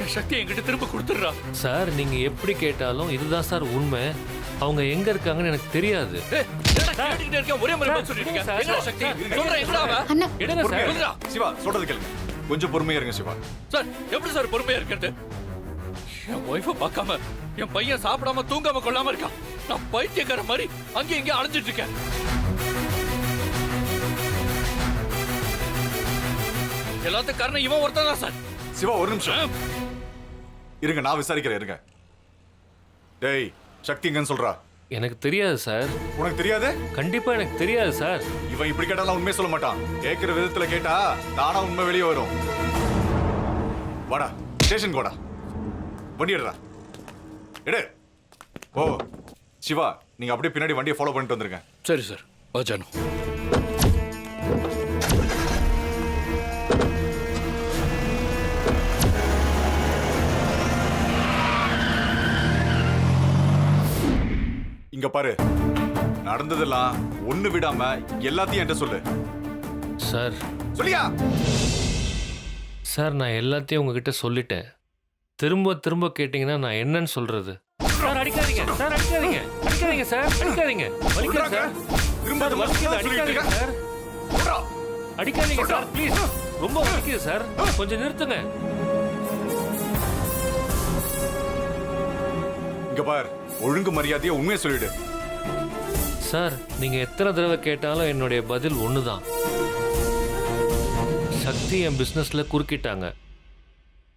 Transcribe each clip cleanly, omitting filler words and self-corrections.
என் சக்தி என்கிட்ட திரும்ப கொடுத்துடுறா. சார் நீங்க எப்படி கேட்டாலும் இதுதான் சார் உண்மை. அவங்க எங்க இருக்காங்கன்னு எனக்கு தெரியாது. கேட்டுக்கிட்டே இருக்கேன், ஒரே மாதிரி பதில் சொல்லிட்டு இருக்க. எங்கடா சக்தி? சொல்றேன், எங்கடா அவ? அண்ணா எடுங்க சார். சொல்றா. சிவா சொல்றது கேளுங்க, கொஞ்சம் பொறுமையா இருங்க சிவா. சார் எப்படி சார் பொறுமையா இருக்கிறது? என் ஒய்ஃபை பார்க்காம என் பையன் சாப்பிடாம தூங்காம கொள்ளாம இருக்கான். நான் பைத்தியக்கார மாதிரி அங்கேயும் இங்கேயும் அலைஞ்சிட்டு இருக்கேன். எல்லாத்துக்கும் காரணம் இவன் ஒருத்தன் தான் சார். சிவா ஒரு நிமிஷம் இருங்க, நான் விசாரிக்கிறேன் இருங்க. டேய் சக்தி எங்கன்னு சொல்றா? எனக்கு தெரியாது சார். உனக்கு தெரியாது? கண்டிப்பா எனக்கு தெரியாது சார். இவன் இப்படி கேட்டாலும் உண்மையை சொல்ல மாட்டான். கேட்கிற விதத்துல கேட்டா தானா உண்மை வெளியே வரும். வாடா ஸ்டேஷன் போடா, வண்டி எடுறா, எடு. ஓ சிவா, நீங்க அப்படியே பின்னாடி வண்டியை ஃபாலோ பண்ணிட்டு வந்துருங்க. சரி சார். ஜானு இங்க பாரு, நடந்ததெல்லாம் ஒண்ணு விடாம எல்லாத்தையும் என்கிட்ட சொல்லு. சார் சொல்லியா? சார் நான் எல்லாத்தையும் உங்ககிட்ட சொல்லிட்டேன். திரும்ப திரும்ப கேட்டீங்கன்னா நான் என்னன்னு சொல்றது? சார் அடிக்காதீங்க சார், அடிக்காதீங்க அடிக்காதீங்க சார், அடிக்காதீங்க. வலிக்குது சார், திரும்ப சார் வலிக்குது, அடிக்காதீங்க சார், அடிக்காதீங்க சார் ப்ளீஸ். ரொம்ப வலிக்குது சார், கொஞ்சம் நிறுத்துங்க. இங்க பார், ஒழுங்கு மரியாதையா உண்மையை சொல்லிடு. சார் நீங்க எத்தனை தடவை கேட்டாலும் என்னுடைய பதில் ஒண்ணுதான். சக்தி என் பிசினஸ்ல குறுக்கிட்டாங்க.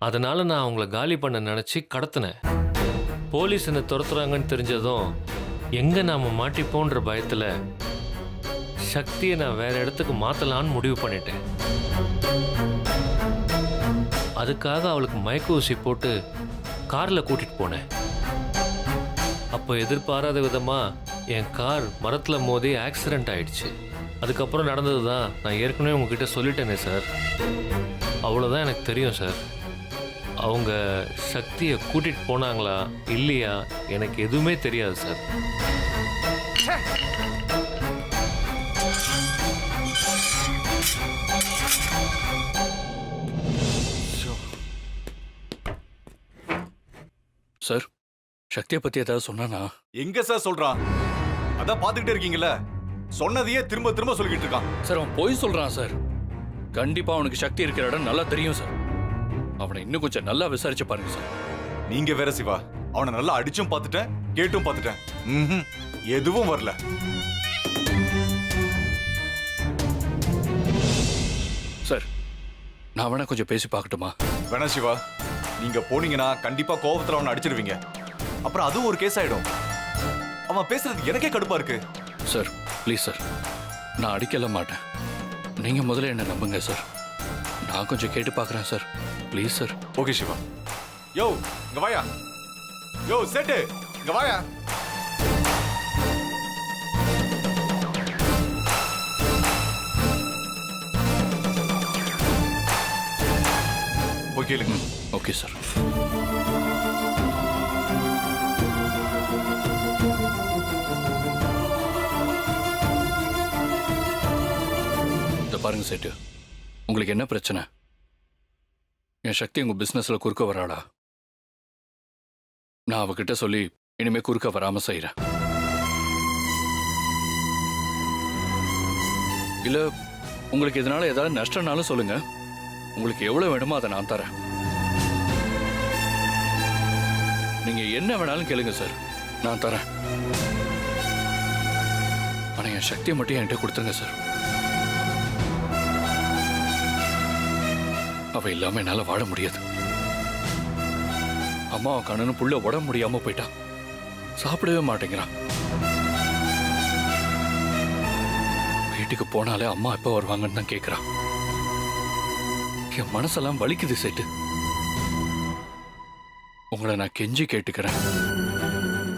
அதனால நான் அவங்கள காலி பண்ண நினைச்சு கடத்தினேன். போலீஸ் என்ன துரத்துறாங்கன்னு தெரிஞ்சதும் எங்க நாம மாட்டிப்போன்ற பயத்துல சக்தியை நான் வேற இடத்துக்கு மாத்தலான்னு முடிவு பண்ணிட்டேன். அதுக்காக அவளுக்கு மயக்க ஊசி போட்டு கார்ல கூட்டிட்டு போனேன். அப்போ எதிர்பாராத விதமா என் கார் மரத்துல மோதி ஆக்சிடென்ட் ஆயிடுச்சு. அதுக்கப்புறம் நடந்தது தான் நான் ஏற்கனவே உங்ககிட்ட சொல்லிட்டேனே சார். அவ்வளோதான் எனக்கு தெரியும் சார். அவங்க சக்தியை கூட்டிட்டு போனாங்களா இல்லையா எனக்கு எதுவுமே தெரியாது சார். சார், சக்தியை பத்தி ஏதாவது சொன்னானா? எங்க சார் சொல்றான்? அதான் பாத்துக்கிட்டே இருக்கீங்கல்ல, சொன்னதையே திரும்ப திரும்ப சொல்லிக்கிட்டு இருக்கான். சார் அவன் பொய் சொல்றான் சார். கண்டிப்பா அவனுக்கு சக்தி இருக்கிற இடம் நல்லா தெரியும் சார். அவனை இன்னும் கொஞ்சம் நல்லா விசாரிச்சு பாருங்க சார். நீங்க வேற சிவா, அவனை நல்லா அடிச்சும் பார்த்துட்டேன், கேட்டும் பார்த்துட்டேன். எதுவும் வரல. சார் நான் வேணா கொஞ்சம் பேசி பார்க்கட்டுமா? வேணா சிவா, நீங்க போனீங்கன்னா கண்டிப்பா கோபத்துல அவனை அடிச்சிருவீங்க. அப்புறம் அதுவும் ஒரு கேஸ் ஆயிடும். அவன் பேசுறது எனக்கே கடுப்பா இருக்கு. சார் ப்ளீஸ் சார், நான் அடிக்கல மாட்டேன். நீங்க முதல்ல என்ன நம்புங்க சார். நான் கொஞ்சம் கேட்டு பார்க்குறேன் sir. Please sir. Okay Siva. யோ இங்க வாயா. யோ சேட்டு இங்க வாயா. ஓகே இல்லைங்க. Okay sir. பாருங்க சேட்டு, உங்களுக்கு என்ன பிரச்சனை? என் சக்தி உங்க பிசினஸ்ல குறுக்க வராளா? நான் அவகிட்ட சொல்லி இனிமே குறுக்க வராம செய்யறேன். இல்ல உங்களுக்கு இதனால ஏதாவது நஷ்டம்னாலும் சொல்லுங்க. உங்களுக்கு எவ்வளவு வேணுமோ அதை நான் தரேன். நீங்க என்ன வேணாலும் கேளுங்க சார், நான் தரேன். ஆனா என் சக்தியை மட்டும் என்கிட்ட கொடுத்துருங்க சார். அவ இல்லாம என்னால வாழ முடியாது. அம்மா கண்ணனு புள்ள உடம்பு முடியாம போயிட்டான். சாப்பிடவே மாட்டேங்கிறான். வீட்டுக்கு போனாலே அம்மா எப்ப வருவாங்கன்னு தான் கேட்கிறான். என் மனசெல்லாம் வலிக்குது சேட்டு. உங்களை நான் கெஞ்சி கேட்டுக்கிறேன்,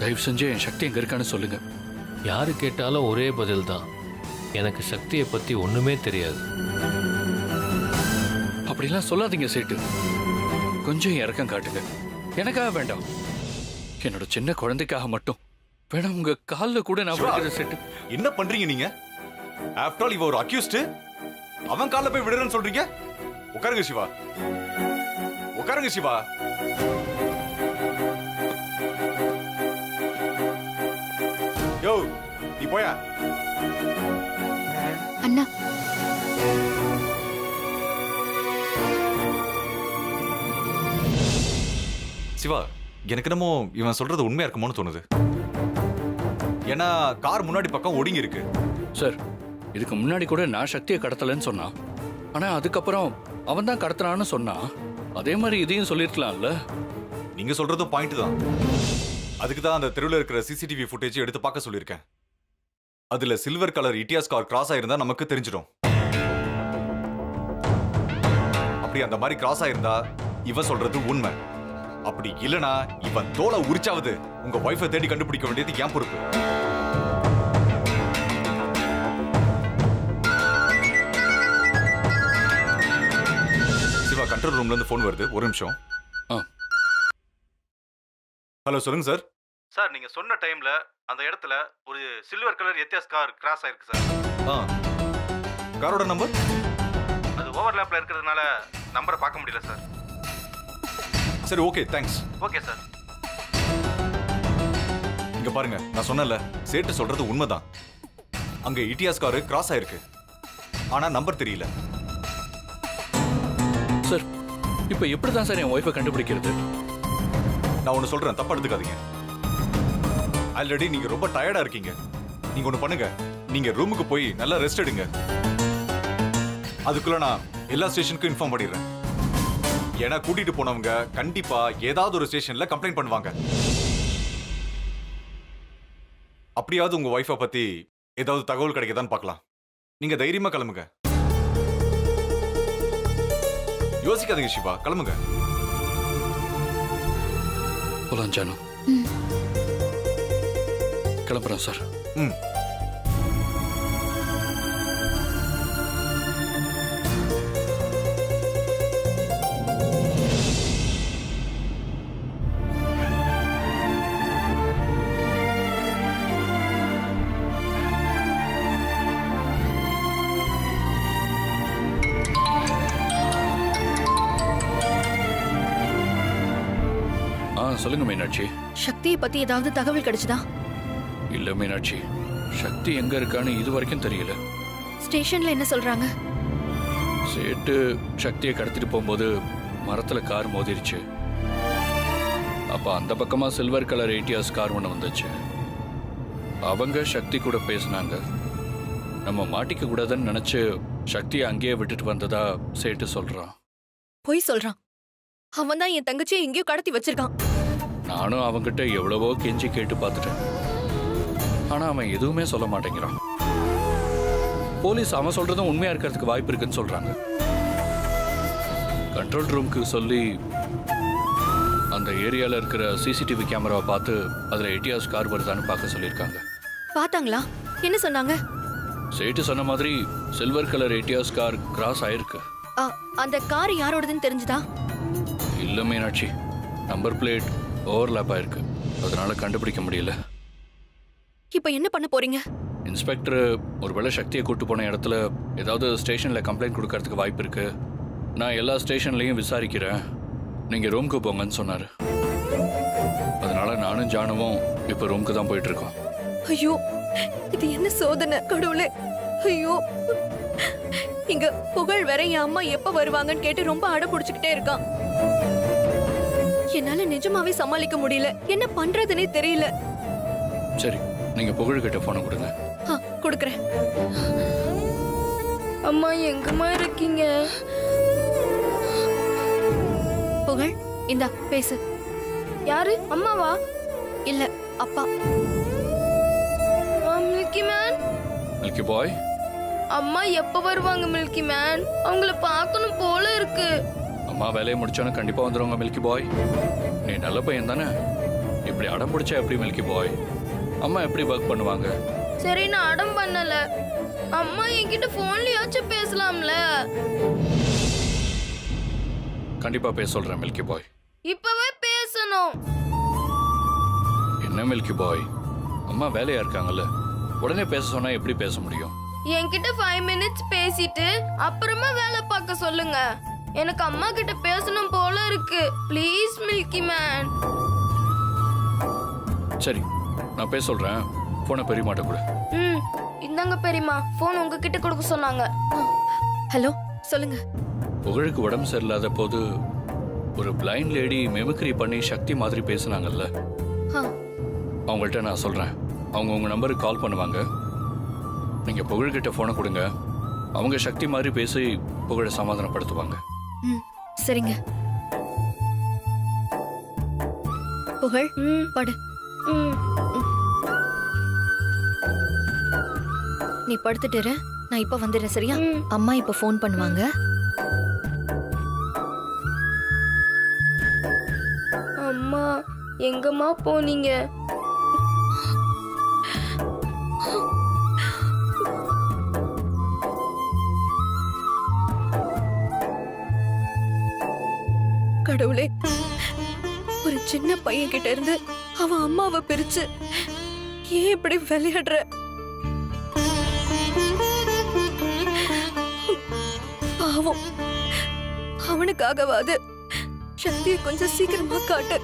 தயவு செஞ்சு என் சக்தி எங்க இருக்கான்னு சொல்லுங்க. யாரு கேட்டாலும் ஒரே பதில் தான், எனக்கு சக்தியை பத்தி ஒண்ணுமே தெரியாது. அப்படிலாம் சொல்லாதீங்க சேட்டு. கொஞ்சம் இறக்கம் காட்டுங்க. எனக்காக வேண்டாம், என்னோட சின்ன குழந்தைக்காக மட்டும் வேணா உங்க காலில் கூட நான் விடுறேன் சேட்டு. என்ன பண்றீங்க நீங்க? ஆஃப்டர் ஆல் இவ ஒரு அக்யூஸ்ட், அவன் கால்ல போய் விடுறேன்னு சொல்றீங்க? உட்காருங்க சிவா, உட்காருங்க சிவா. யோ, நீ போயா. அண்ணா, சிவா, எனக்கு என்னமோ இவன் சொல்றது உண்மையா இருக்குமோன்னு தோணுது. ஏன்னா கார் முன்னாடி பக்கம் ஒடுங்கி இருக்கு. சார், இதுக்கு முன்னாடி கூட நான் சக்தியை கடத்தலைன்னு சொன்னான். ஆனா அதுக்கப்புறம் அவன் தான் கடத்தினான்னு சொன்னான். அதே மாதிரி இதையும் சொல்லிருக்கலாம்ல. நீங்க சொல்றதும் பாயிண்ட் தான். அதுக்கு தான் அந்த தெருவில் இருக்கிற சிசிடிவி ஃபுட்டேஜ் எடுத்து பார்க்க சொல்லியிருக்கேன். அதுல silver colour Etios car cross ஆயிருந்தா நமக்கு தெரிஞ்சிடும். அப்படி அந்த மாதிரி கிராஸ் ஆயிருந்தா இவன் சொல்றது உண்மை. அப்படி இல்லனா இவன் தோலை உரிச்சாவது உங்க வைஃபை தேடி கண்டுபிடிக்க வேண்டியது என் பொறுப்பு. சிவா, கண்ட்ரோல் ரூம்ல இருந்து போன் வருது. ஒரு நிமிஷம். ஹலோ, சொல்லுங்க சார். சார், நீங்க சொன்ன டைம்ல அந்த இடத்துல ஒரு சில்வர் கலர் எத்தியாஸ் கார் கிராஸ் ஆயிருக்கு சார். காரோட நம்பர் அது ஓவர்லாப்ல இருக்கிறதுனால நம்பரை பார்க்க முடியல சார். சரி, ஓகே, தேங்க்ஸ். Okay sir. இங்க பாருங்க, நான் சொன்னல, சேட்டு சொல்றது உண்மைதான். அங்க இட்டியாஸ் கார் கிராஸ் ஆயிருக்கு. ஆனா நம்பர் தெரியல. சார், இப்போ எப்படிதான் சார் என் ஒய்ஃபை கண்டுபிடிக்கிறது? நான் ஒன்னு சொல்றேன், தப்பா எடுத்துக்காதீங்க. ஆல்ரெடி நீங்க ரொம்ப டயர்டா இருக்கீங்க. நீங்க ஒன்னு பண்ணுங்க, நீங்க ரூமுக்கு போய் நல்லா ரெஸ்ட் எடுங்க. அதுக்குள்ள நான் எல்லா ஸ்டேஷனுக்கும் இன்ஃபார்ம் பண்ணிடுறேன். ஏன்னா கூட்டிட்டு போனவங்க கண்டிப்பா ஏதாவது ஒரு ஸ்டேஷன்ல கம்ப்ளைண்ட் பண்ணுவாங்க. அப்படியாவது உங்க ஒய்ஃபை பத்தி ஏதாவது தகவல் கிடைக்குதான்னு பார்க்கலாம். நீங்க தைரியமா கிளம்புங்க. யோசிக்காதீங்க சிவா, கிளம்புங்க. போலாம் ஜானு. கிளம்புறோம் சார். சொல்லுங்க மீனாட்சி. சக்தியை பத்தி ஏதாவது தகவல் கிடைச்சதா? இல்ல மீனாட்சி, சக்தி எங்க இருக்கான்னு இது வரைக்கும் தெரியல. ஸ்டேஷன்ல என்ன சொல்றாங்க? சேட்டு சக்தியை கடத்திட்டு போகும்போது மரத்துல கார் மோதிருச்சு. அப்ப அந்த பக்கமா சில்வர் கலர் எயிட்டியாஸ் கார் ஒன்று வந்துச்சு. அவங்க சக்தி கூட பேசினாங்க. நம்ம மாட்டிக்க கூடாதுன்னு நினைச்சு சக்தியை அங்கேயே விட்டுட்டு வந்ததா சேட்டு சொல்றான். பொய் சொல்றான். அவன் தான் என் தங்கச்சியை எங்கேயோ கடத்தி வச்சிருக்கான். நானும் அவங்கிட்ட எவ்வளவோ கெஞ்சி கேட்டு பார்த்துட்டேன். ஆனா அவன் எதுவுமே சொல்ல மாட்டேங்கிறான். போலீஸ் அவன் சொல்றதும் உண்மையா இருக்கிறதுக்கு வாய்ப்பு இருக்குன்னு சொல்றாங்க. கண்ட்ரோல் ரூமுக்கு சொல்லி அந்த ஏரியால இருக்கிற சிசிடிவி கேமராவை பார்த்து அதுல எட்டியாஸ் கார் வருதான்னு பார்க்க சொல்லியிருக்காங்க. பார்த்தாங்களா? என்ன சொன்னாங்க? சேட்டு சொன்ன மாதிரி silver colour Etios car cross ஆயிருக்கு. அந்த கார் யாரோடதுன்னு தெரிஞ்சுதா? இல்ல மீனாட்சி, நம்பர் பிளேட் ஓவர்லாப் ஆயிருக்கு. அதனால கண்டுபிடிக்க முடியல. இப்ப என்ன பண்ண போறீங்க? இன்ஸ்பெக்டர் ஒருவேளை சக்தியை கூட்டு போன இடத்துல ஏதாவது ஸ்டேஷன்ல கம்ப்ளைண்ட் கொடுக்கறதுக்கு வாய்ப்பு இருக்கு. நான் எல்லா ஸ்டேஷன்லயும் விசாரிக்கிறேன், நீங்க ரூமுக்கு போங்கன்னு சொன்னாரு. அதனால நானும் ஜானுவும் இப்ப ரூமுக்கு தான் போயிட்டு இருக்கோம். ஐயோ, இது என்ன சோதனை கடவுளே! ஐயோ, இங்க புகழ் வேற என் அம்மா எப்ப வருவாங்கன்னு கேட்டு ரொம்ப அட புடிச்சுக்கிட்டே இருக்கான். என்னால நிஜமாவே சமாளிக்க முடியல. என்ன பண்றதுன்னே தெரியல. சரி, நீங்க புகழ்கிட்ட போன கொடுங்க. கொடுக்கறேன். அம்மா, எங்கம்மா இருக்கீங்க? புகழ், இந்தா பேசு. யாரு? அம்மாவா? இல்ல, அப்பா. Milky man. மில்கி பாய், அம்மா எப்ப வருவாங்க மில்கி மேன்? அவங்கள பார்க்கணும் போல இருக்கு. அம்மா வேலையை முடிச்சோன்னு கண்டிப்பா வந்துருவாங்க மில்கி பாய். நீ நல்ல பையன் தானே? இப்படி அடம் பிடிச்சா எப்படி மில்கி பாய்? அம்மா எப்படி ஒர்க் பண்ணுவாங்க? சரி, நான் அடம் பண்ணல. அம்மா என்கிட்ட போன்லயாச்சும் பேசலாம்ல? கண்டிப்பா பேச சொல்றேன் மில்கி பாய். இப்பவே பேசணும். என்ன மில்கி பாய், அம்மா வேலையா இருக்காங்கல்ல, உடனே பேச சொன்னா எப்படி பேச முடியும்? என்கிட்ட 5 மினிட்ஸ் பேசிட்டு அப்புறமா வேலை பார்க்க சொல்லுங்க. எனக்கு அம்மா கிட்ட பேசணும் போல இருக்கு. Please milky man. சரி நான் பேச சொல்றேன், போனை பெரியமாட்ட கொடு. ம், இந்தாங்க பெரியம்மா, ஃபோன் உங்ககிட்ட கொடுக்க சொன்னாங்க. ஹலோ, சொல்லுங்க. புகழுக்கு உடம்பு சரியில்லாத போது ஒரு பிளைண்ட் லேடி மெமிக்ரி பண்ணி சக்தி மாதிரி பேசுனாங்கல்ல, ஆ, அவங்கள்ட்ட நான் சொல்றேன். அவங்க உங்க நம்பருக்கு கால் பண்ணுவாங்க. நீங்க புகழ்கிட்ட போனை கொடுங்க. அவங்க சக்தி மாதிரி பேசி புகழை சமாதானப்படுத்துவாங்க. ம், சரிங்க. புகழ், ம், படு. ம். நீ படுத்துட்டு இரு. நான் இப்ப வந்துடுறேன், சரியா? ம். அம்மா இப்ப ஃபோன் பண்ணுவாங்க. அம்மா எங்கம்மா போனீங்க? கடவுளே, ஒரு சின்ன பையன் கிட்ட இருந்து அவன் அம்மாவை பிரிச்சு ஏன் இப்படி விளையாடுற? பாவம், அவனுக்காகவாது சக்தியை கொஞ்சம் சீக்கிரமா காட்டு.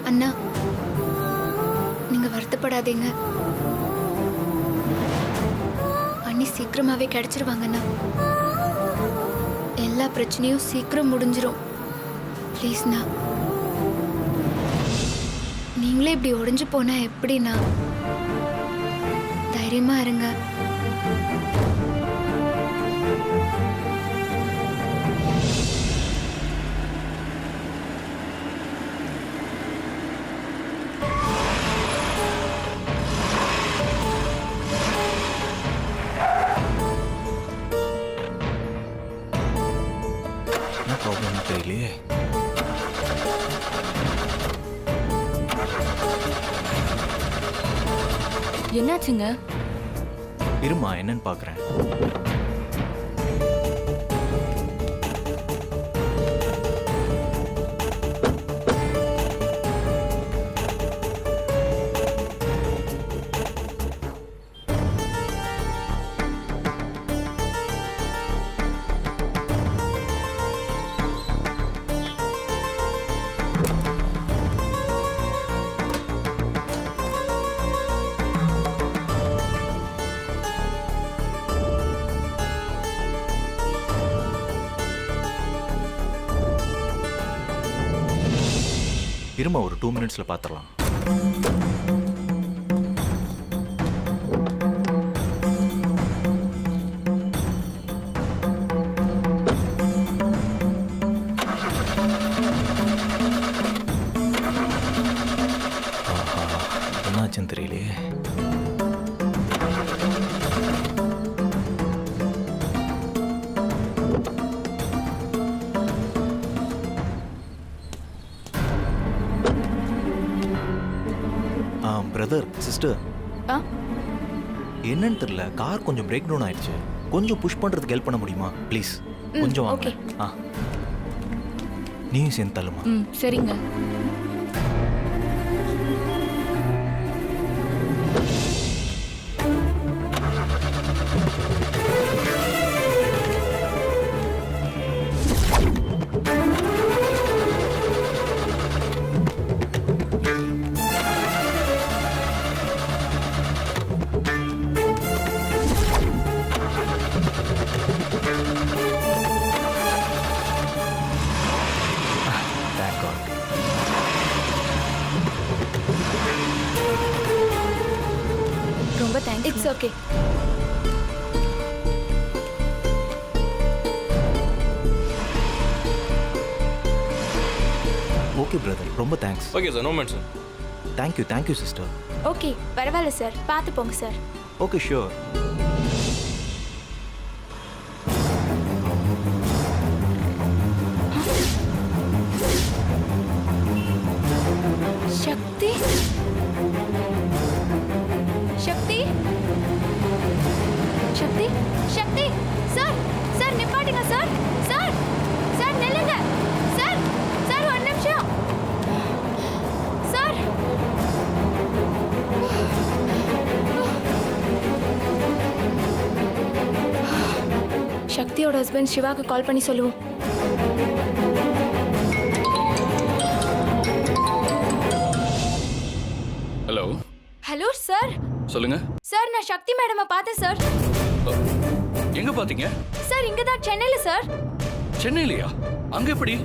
அண்ணா, நீங்க வருத்தப்படாதீங்க. அண்ணி சீக்கிரமாவே கிடைச்சிருவாங்கண்ணா. எல்லா பிரச்சனையும் சீக்கிரம் முடிஞ்சிரும். ப்ளீஸ்ண்ணா. நீங்களே இப்படி உடைஞ்சு போனா எப்படிண்ணா? தைரியமா இருங்க. என்ன ப்ராப்ளம் தெரியலையே. என்னாச்சுங்க? இருமா, என்னன்னு பார்க்குறேன். இருமா, ஒரு 2 மினிட்ஸ்ல பார்த்துடலாம். என்னாச்சுன்னு தெரியலையே. பிரதர், சிஸ்டர், என்னன்னு தெரியல, கார் கொஞ்சம் பிரேக் டவுன் ஆயிடுச்சு. கொஞ்சம் புஷ் பண்றதுக்கு ஹெல்ப் பண்ண முடியுமா ப்ளீஸ்? கொஞ்சம் வாங்க. நீயும் சேர்ந்து தள்ளுமா? சரிங்க. ரொம்ப thanks. It's okay. Okay brother, ரொம்ப thanks. Okay sir, no mention sir. Thank you sister. Okay, பரவாயில்ல சார், பார்த்து போங்க sir. Okay, sure. Sakthi Sakthi Sakthi Sakthi sir sir நிப்பாட்டுங்க சார் சார் சார் நில்லுங்க சார் சார் ஒரு நிமிஷம் சார் சக்தியோட ஹஸ்பண்ட் சிவாக்கு கால் பண்ணி சொல்லுவோம். Hello hello sir. சொல்லுங்க. சார் நான் சக்தி மேடமை பார்த்தேன் சார். எங்க பாத்தீங்க? சார் இங்க தான் சென்னையில சார். சென்னையிலயா? அங்க எப்படி?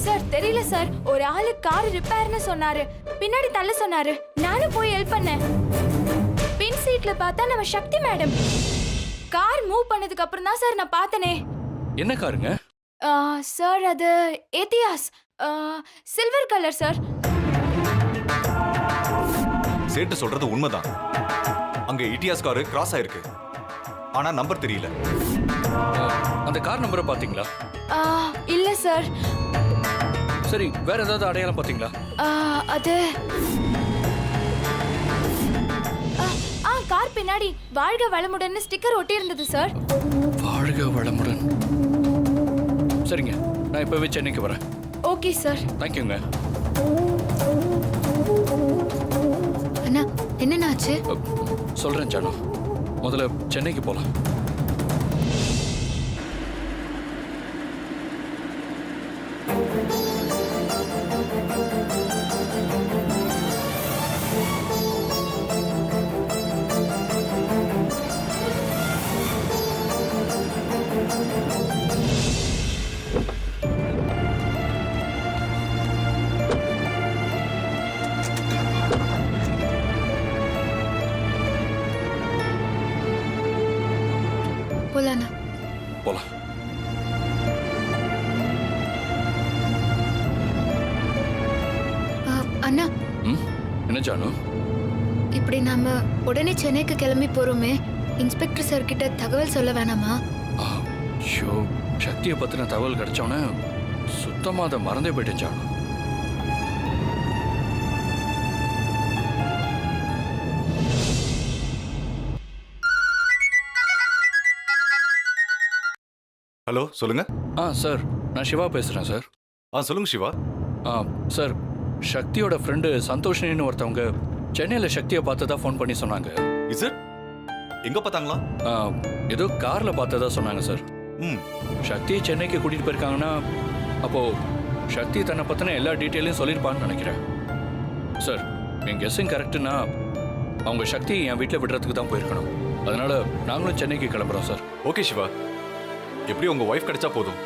சார் தெரியல சார். ஒரு ஆளு கார் ரிப்பேர்னு சொன்னாரு, பின்னாடி தள்ள சொன்னாரு. நானும் போய் ஹெல்ப் பண்ணேன். பின் சீட்ல பார்த்தா நம்ம சக்தி மேடம். கார் மூவ் பண்ணதுக்கு அப்புறம் தான் சார் நான் பார்த்தனே. என்ன காருங்க? சார் அது ஏத்தியாஸ் சில்வர் கலர் சார். சேட்டு சொல்றது உண்மைதான். அங்க இட்டியாஸ் காரு கிராஸ் ஆயிருக்கு. ஆனா நம்பர் தெரியல. அந்த கார் நம்பரை பாத்தீங்களா? இல்ல சார். சரி, வேற ஏதாவது அடையாளம் பாத்தீங்களா? அது கார் பின்னாடி வாழ்க வளமுடன் ஸ்டிக்கர் ஒட்டி இருந்தது சார். வாழ்க வளமுடன். சரிங்க, நான் இப்பவே சென்னைக்கு வரேன். Okay sir. தேங்க்யூங்க. அண்ணா என்னன்னாச்சு? சொல்றேன் ஜானு. முதல்ல சென்னைக்கு போலாம். போலாண்ணா. போலாம். அண்ணா என்ன ஜானு? இப்படி நாம உடனே சென்னைக்கு கிளம்பி போறோமே, இன்ஸ்பெக்டர் சார் கிட்ட தகவல் சொல்ல வேணாமா? ஐயோ, சக்தியை பத்தின தகவல் கிடைச்சோன்னே சுத்தமா அதை மறந்தே போயிட்டேன் ஜானு. ஹலோ, சொல்லுங்க. சார், நான் சிவா பேசுறேன் சார். சொல்லுங்க சிவா. சார், சக்தியோட ஃப்ரெண்டு சந்தோஷினின்னு ஒருத்தவங்க சென்னையில் சக்தியை பார்த்ததா ஃபோன் பண்ணி சொன்னாங்க. Is it? எங்க பார்த்தாங்களா? ஏதோ கார்ல பார்த்ததா சொன்னாங்க சார். சக்தியை சென்னைக்கு கூட்டிட்டு போயிருக்காங்கன்னா அப்போ சக்தி தன்னை பத்தின எல்லா டீட்டெயிலையும் சொல்லியிருப்பான்னு நினைக்கிறேன். சார், என் கெஸ்ஸிங் கரெக்டுன்னா அவங்க சக்தி என் வீட்டில் விடுறதுக்கு தான் போயிருக்கணும். அதனால நாங்களும் சென்னைக்கு கிளம்புறோம் சார். ஓகே சிவா, எப்படி உங்க ஒய்ஃப் கிடைச்சா போதும்.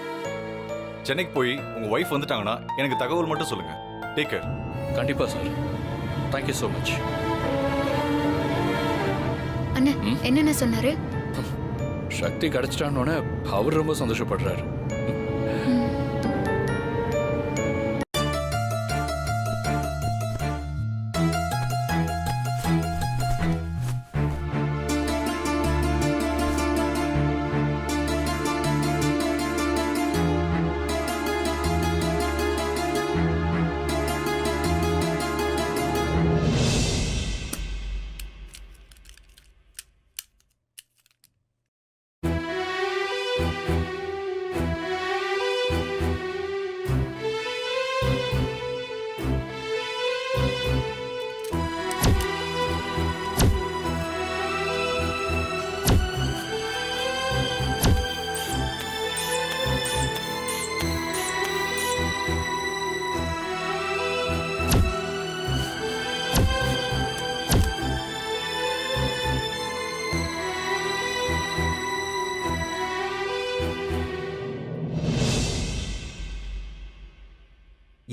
சென்னைக்கு போய் உங்க ஒய்ஃப் வந்துட்டாங்கன்னா எனக்கு தகவல் மட்டும் சொல்லுங்க. Take care. கண்டிப்பா சார். Thank you so much. அண்ணா என்னென்ன சொன்னாரு? சக்தி கிடைச்சிட்டான்னு அவர் ரொம்ப சந்தோஷப்படுறாரு.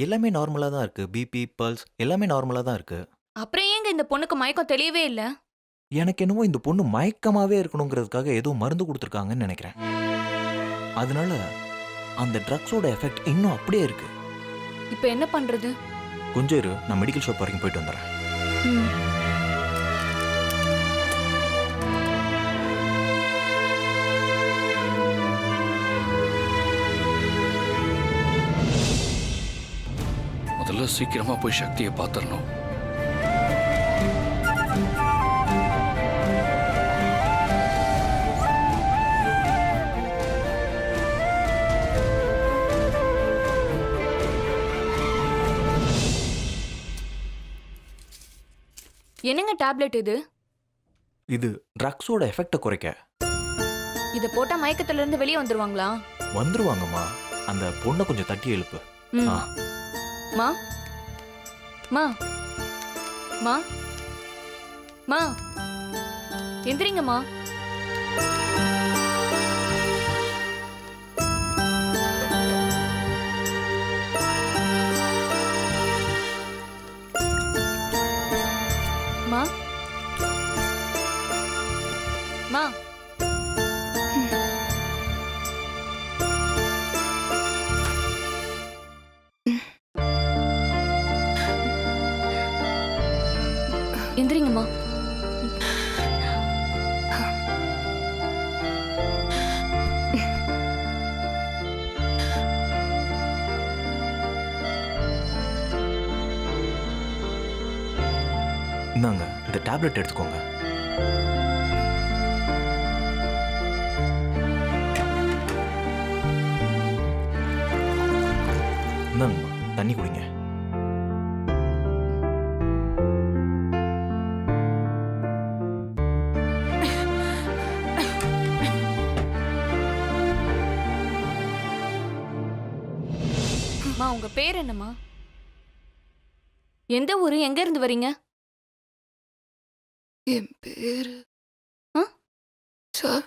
எல்லாமே நார்மலாக தான் இருக்கு. பிபி, பல்ஸ் எல்லாமே நார்மலாக தான் இருக்கு. அப்புறம் ஏங்க இந்த பொண்ணுக்கு மயக்கம் தெரியவே இல்லை? எனக்கு என்னவோ இந்த பொண்ணு மயக்கமாவே இருக்கணுங்கிறதுக்காக ஏதோ மருந்து கொடுத்துருக்காங்கன்னு நினைக்கிறேன். அதனால அந்த ட்ரக்ஸோட எஃபெக்ட் இன்னும் அப்படியே இருக்கு. இப்போ என்ன பண்றது? கொஞ்சம் இரு, நான் மெடிக்கல் ஷாப் வரைக்கும் போயிட்டு வந்துடுறேன். முதல்ல சீக்கிரமா போய் சக்தியை பார்த்துடணும். என்னங்க டேப்லெட் இது? இது ட்ரக்ஸோட எஃபெக்டை குறைக்க. இத போட்டா மயக்கத்துல இருந்து வெளியே வந்துருவாங்களா? வந்துருவாங்கம்மா. அந்த பொண்ணை கொஞ்சம் தட்டி எழுப்பு. ம். ஆ. மா மா மா மா எந்திரிங்கம்மா. மா மா எந்திரிங்கம்மா. இந்தாங்க இந்த டேப்லெட் எடுத்துக்கோங்க. இந்தாங்கம்மா தண்ணி குடிங்க. மா உங்க பேர் என்னம்மா? எந்த ஊரு, எங்க இருந்து வரீங்க? என் பேரு ஆ? சார்